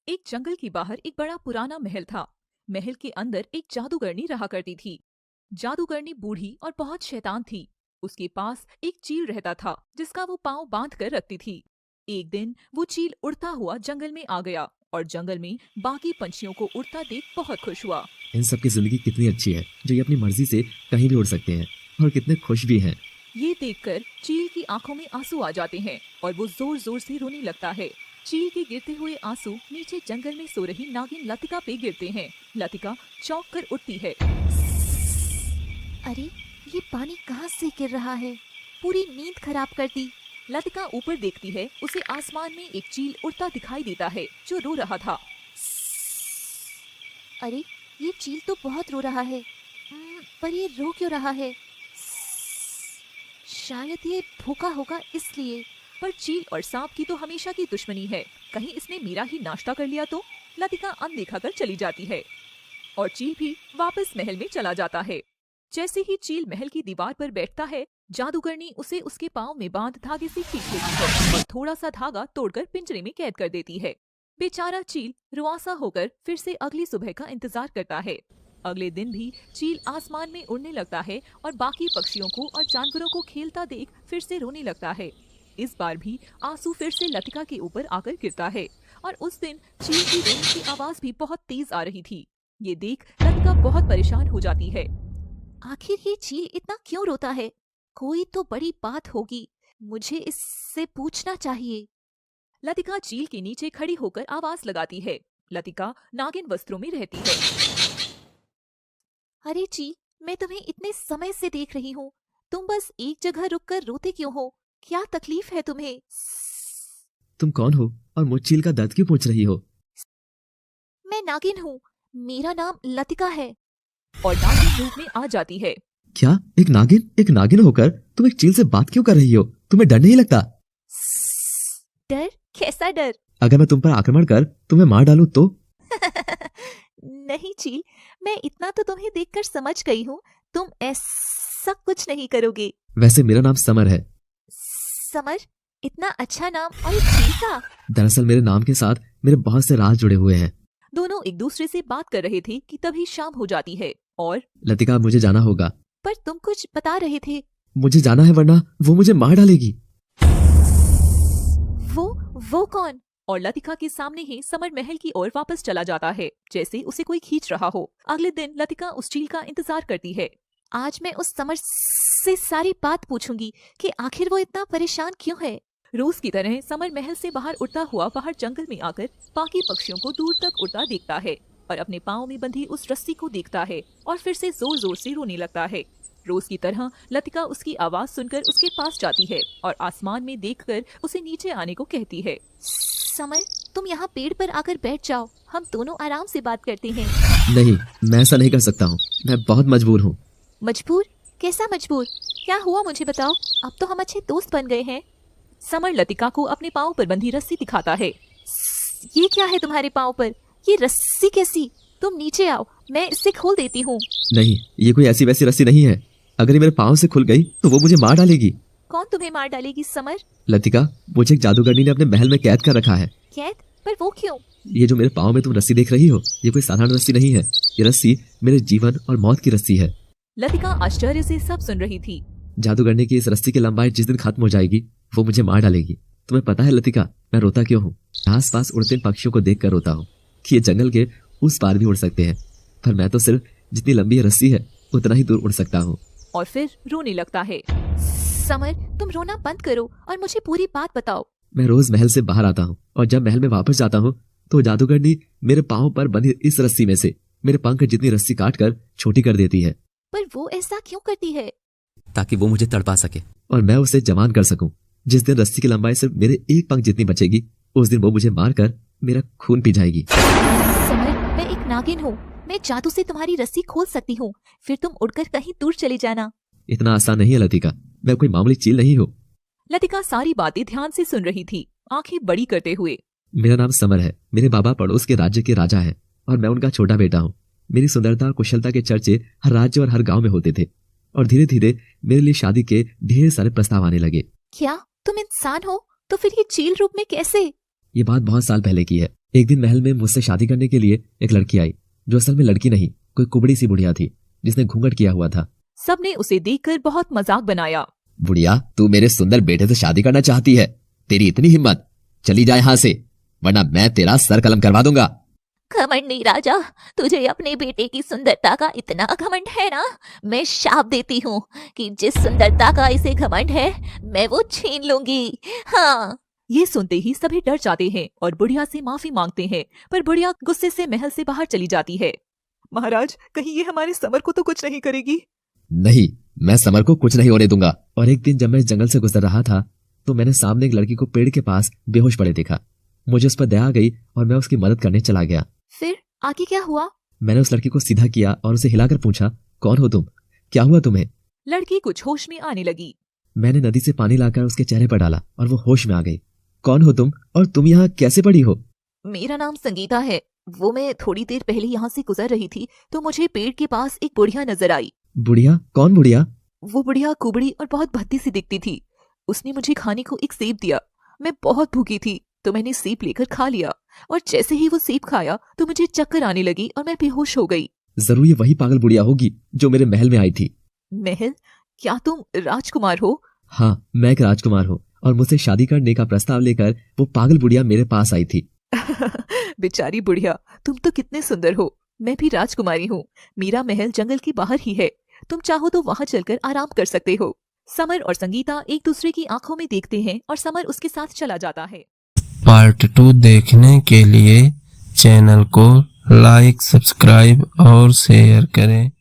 एक जंगल के बाहर एक बड़ा पुराना महल था। महल के अंदर एक जादूगरनी रहा करती थी। जादूगरनी बूढ़ी और बहुत शैतान थी। उसके पास एक चील रहता था जिसका वो पाँव बांध कर रखती थी। एक दिन वो चील उड़ता हुआ जंगल में आ गया और जंगल में बाकी पंछियों को उड़ता देख बहुत खुश हुआ। इन सब की जिंदगी कितनी अच्छी है जो ये अपनी मर्जी से कहीं भी उड़ सकते हैं और कितने खुश भी हैं। ये देखकर चील की आंखों में आंसू आ जाते हैं और वो जोर जोर से रोने लगता है। चील के गिरते हुए आंसू नीचे जंगल में सो रही नागिन लतिका पे गिरते हैं। लतिका चौंक कर उठती है। अरे ये पानी कहाँ से गिर रहा है? पूरी नींद खराब कर दी। लतिका ऊपर देखती है। उसे आसमान में एक चील उड़ता दिखाई देता है जो रो रहा था। अरे ये चील तो बहुत रो रहा है, पर ये रो क्यों रहा है? शायद ये भूखा होगा इसलिए। पर चील और सांप की तो हमेशा की दुश्मनी है। कहीं इसने मेरा ही नाश्ता कर लिया तो? लतिका अनदेखा कर चली जाती है और चील भी वापस महल में चला जाता है। जैसे ही चील महल की दीवार पर बैठता है, जादूगरनी उसे उसके पाँव में बांध धागे से खींच लेती है और थोड़ा सा धागा तोड़कर पिंजरे में कैद कर देती है। बेचारा चील रुआसा होकर फिर से अगली सुबह का इंतजार करता है। अगले दिन भी चील आसमान में उड़ने लगता है और बाकी पक्षियों को और जानवरों को खेलता देख फिर से रोने लगता है। इस बार भी आंसू फिर से लतिका के ऊपर आकर गिरता है और उस दिन चील की रोने की आवाज भी बहुत तेज आ रही थी। ये देख लतिका बहुत परेशान हो जाती है। आखिर ये चील इतना क्यों रोता है? कोई तो बड़ी बात होगी, मुझे इससे पूछना चाहिए। लतिका चील के नीचे खड़ी होकर आवाज लगाती है। लतिका नागिन वस्त्रों में रहती है। अरे चील, मैं तुम्हें इतने समय से देख रही हूँ, तुम बस एक जगह रुककर रोते क्यों हो? क्या तकलीफ है तुम्हें? तुम कौन हो और मुझ चील का दर्द क्यों पूछ रही हो? मैं नागिन हूँ, मेरा नाम लतिका है। और नागिन रूप में आ जाती है। क्या एक नागिन होकर तुम एक चील से बात क्यों कर रही हो? तुम्हें डर नहीं लगता? डर? कैसा डर? अगर मैं तुम पर आक्रमण कर तुम्हें मार डालूं तो? नहीं चील, मैं इतना तो तुम्हें देखकर समझ गई हूँ, तुम ऐसा कुछ नहीं करोगे। वैसे मेरा नाम समर है। समर? इतना अच्छा नाम और एक चील का? दरअसल मेरे नाम के साथ मेरे बहुत से राज जुड़े हुए हैं। दोनों एक दूसरे से बात कर रहे थे कि तभी शाम हो जाती है और लतिका, मुझे जाना होगा। पर तुम कुछ बता रहे थे। मुझे जाना है वरना वो मुझे मार डालेगी। वो कौन? और लतिका के सामने ही समर महल की ओर वापस चला जाता है जैसे उसे कोई खींच रहा हो। अगले दिन लतिका उस चील का इंतजार करती है। आज मैं उस समर से सारी बात पूछूंगी कि आखिर वो इतना परेशान क्यों है। रोज की तरह समर महल से बाहर उड़ता हुआ बाहर जंगल में आकर बाकी पक्षियों को दूर तक उड़ता देखता है और अपने पाँव में बंधी उस रस्सी को देखता है और फिर से जोर जोर से रोने लगता है। रोज की तरह लतिका उसकी आवाज सुनकर उसके पास जाती है और आसमान में देखकर उसे नीचे आने को कहती है। समर, तुम यहाँ पेड़ पर आकर बैठ जाओ, हम दोनों आराम से बात करते हैं। नहीं, मैं ऐसा नहीं कर सकता हूँ, मैं बहुत मजबूर हूँ। मजबूर? कैसा मजबूर? क्या हुआ मुझे बताओ, अब तो हम अच्छे दोस्त बन गए हैं। समर लतिका को अपने पाँव पर बंधी रस्सी दिखाता है। ये क्या है तुम्हारे पाँव पर? ये रस्सी कैसी? तुम नीचे आओ, मैं इससे खोल देती हूँ। नहीं, ये कोई ऐसी वैसी रस्सी नहीं है। अगर ये मेरे पाँव से खुल गई तो वो मुझे मार डालेगी। कौन तुम्हें मार डालेगी समर? लतिका, मुझे एक जादूगरनी ने अपने महल में कैद कर रखा है। कैद? पर वो क्यों? ये जो मेरे पाँव में तुम रस्सी देख रही हो, ये कोई साधारण रस्सी नहीं है। ये रस्सी मेरे जीवन और मौत की रस्सी है। लतिका आश्चर्य से सब सुन रही थी। जादूगरनी की इस रस्सी की लंबाई जिस दिन खत्म हो जाएगी वो मुझे मार डालेगी। तुम्हें पता है लतिका, मैं रोता क्यों हूँ? आस पास उड़ते पक्षियों को देख कर रोता हूँ कि ये जंगल के उस पार भी उड़ सकते हैं, पर मैं तो सिर्फ जितनी लंबी रस्सी है उतना ही दूर उड़ सकता हूँ। और फिर रोने लगता है। समर, तुम रोना बंद करो और मुझे पूरी बात बताओ। मैं रोज महल से बाहर आता हूँ और जब महल में वापस जाता हूँ तो जादूगरनी मेरे पाँव पर बंधी इस रस्सी में से मेरे पंख जितनी रस्सी काट कर छोटी कर देती है। पर वो ऐसा क्यों करती है? ताकि वो मुझे तड़पा सके और मैं उसे जवान कर सकूं। जिस दिन रस्सी की लंबाई सिर्फ मेरे एक पंख जितनी बचेगी उस दिन वो मुझे मार कर मेरा खून पी जाएगी। समर, मैं एक नागिन हूँ, मैं जादू से तुम्हारी रस्सी खोल सकती हूँ, फिर तुम उड़कर कहीं दूर चली जाना। इतना आसान नहीं है लतिका, मैं कोई मामूली चील नहीं हूँ। लतिका सारी बातें ध्यान से सुन रही थी, आंखें बड़ी करते हुए। मेरा नाम समर है, मेरे बाबा पड़ोस के राज्य के राजा हैं और मैं उनका छोटा बेटा हूँ। मेरी सुंदरता और कुशलता के चर्चे हर राज्य और हर गांव में होते थे और धीरे धीरे मेरे लिए शादी के ढेर सारे प्रस्ताव आने लगे। क्या तुम इंसान हो? तो फिर ये चील रूप में कैसे? ये बात बहुत साल पहले की है। एक दिन महल में मुझसे शादी करने के लिए एक लड़की आई, जो असल में लड़की नहीं, कोई कुबड़ी सी बुढ़िया थी जिसने घूंघट किया हुआ था। सबने उसे देखकर बहुत मजाक बनाया। बुढ़िया, तू मेरे सुंदर बेटे से शादी करना चाहती है? तेरी इतनी हिम्मत, चली जाए यहाँ से, वरना मैं तेरा सर कलम करवा दूंगा। घमंड नहीं राजा, तुझे अपने बेटे की सुंदरता का इतना घमंड है ना, मैं शाप देती हूँ कि जिस सुंदरता का इसे घमंड है मैं वो छीन लूंगी। हाँ। ये सुनते ही सभी डर जाते हैं और बुढ़िया से माफी मांगते हैं, पर बुढ़िया गुस्से से महल से बाहर चली जाती है। महाराज, कहीं ये हमारे समर को तो कुछ नहीं करेगी? नहीं, मैं समर को कुछ नहीं होने दूंगा। और एक दिन जब मैं जंगल से गुजर रहा था तो मैंने सामने एक लड़की को पेड़ के पास बेहोश पड़े देखा। मुझे उस पर दया आ गई और मैं उसकी मदद करने चला गया। फिर आगे क्या हुआ? मैंने उस लड़की को सीधा किया और उसे हिलाकर पूछा, कौन हो तुम? क्या हुआ तुम्हें? लड़की कुछ होश में आने लगी। मैंने नदी से पानी लाकर उसके चेहरे पर डाला और वो होश में आ गई। कौन हो तुम और तुम यहाँ कैसे पड़ी हो? मेरा नाम संगीता है। वो मैं थोड़ी देर पहले यहाँ से गुजर रही थी तो मुझे पेड़ के पास एक बुढ़िया नजर आई। बुढ़िया? कौन बुढ़िया? वो बुढ़िया कुबड़ी और बहुत भद्दी सी दिखती थी। उसने मुझे खाने को एक सेब दिया। मैं बहुत भूखी थी तो मैंने सेब लेकर खा लिया और जैसे ही वो सेब खाया तो मुझे चक्कर आने लगी और मैं बेहोश हो गई। जरूर ये वही पागल बुढ़िया होगी जो मेरे महल में आई थी। महल? क्या तुम राजकुमार हो? हाँ, मैं एक राजकुमार हूँ और मुझसे शादी करने का प्रस्ताव लेकर वो पागल बुढ़िया मेरे पास आई थी। बेचारी बुढ़िया, तुम तो कितने सुंदर हो। मैं भी राजकुमारी हूँ। मेरा महल जंगल के बाहर ही है। तुम चाहो तो वहाँ चलकर आराम कर सकते हो। समर और संगीता एक दूसरे की आंखों में देखते हैं और समर उसके साथ चला जाता है। पार्ट 2 देखने के लिए चैनल को लाइक, सब्सक्राइब और शेयर करें।